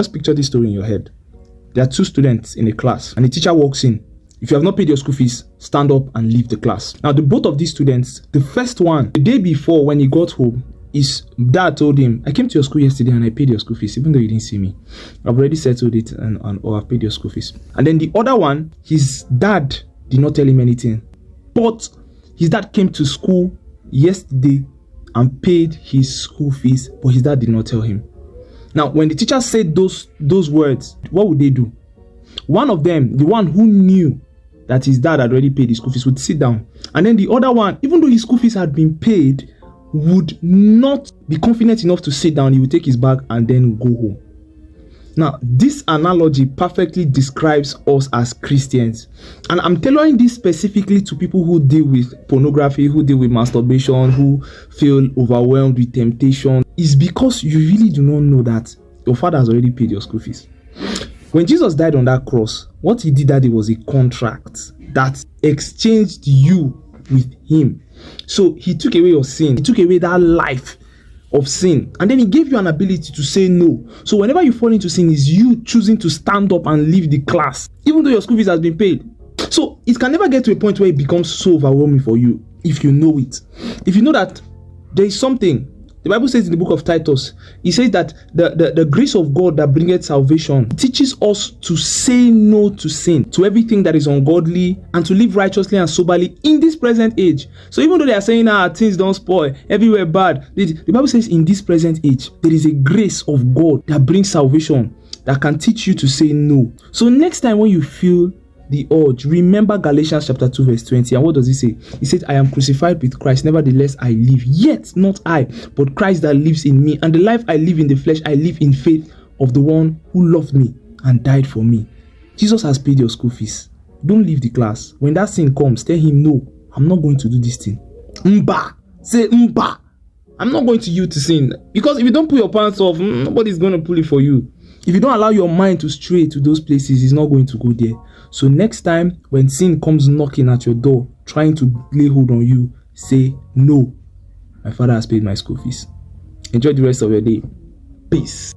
Just picture this story in your head. There are two students in a class and the teacher walks in. If you have not paid your school fees, stand up and leave the class. Now, both of these students, the first one, the day before when he got home, his dad told him, I came to your school yesterday and I paid your school fees, even though you didn't see me. I've already settled it or I've paid your school fees. And then the other one, his dad did not tell him anything. But his dad came to school yesterday and paid his school fees, but his dad did not tell him. Now, when the teacher said those words, what would they do? One of them, the one who knew that his dad had already paid his school fees, would sit down. And then the other one, even though his school fees had been paid, would not be confident enough to sit down. He would take his bag and then go home. Now, this analogy perfectly describes us as Christians. And I'm tailoring this specifically to people who deal with pornography, who deal with masturbation, who feel overwhelmed with temptation. It's because you really do not know that your father has already paid your school fees. When Jesus died on that cross, what he did that day was a contract that exchanged you with him. So he took away your sin. He took away that life of sin, and then he gave you an ability to say no. So whenever you fall into sin, is you choosing to stand up and leave the class, even though your school fees has been paid. So it can never get to a point where it becomes so overwhelming for you if you know it. If you know that there is something. The Bible says in the book of Titus, it says that the grace of God that bringeth salvation teaches us to say no to sin, to everything that is ungodly, and to live righteously and soberly in this present age. So even though they are saying, things don't spoil, everywhere bad, the Bible says in this present age, there is a grace of God that brings salvation, that can teach you to say no. So next time when you feel the urge, remember Galatians chapter 2 verse 20. And what does it say? It says, I am crucified with Christ, nevertheless I live, yet not I, but Christ that lives in me. And the life I live in the flesh, I live in faith of the one who loved me and died for me. Jesus has paid your school fees. Don't leave the class. When that sin comes, tell him, no, I'm not going to do this thing. Mba. Say mba. I'm not going to yield to sin. Because if you don't pull your pants off, nobody's going to pull it for you. If you don't allow your mind to stray to those places, it's not going to go there. So next time when sin comes knocking at your door, trying to lay hold on you, say, no, my father has paid my school fees. Enjoy the rest of your day. Peace.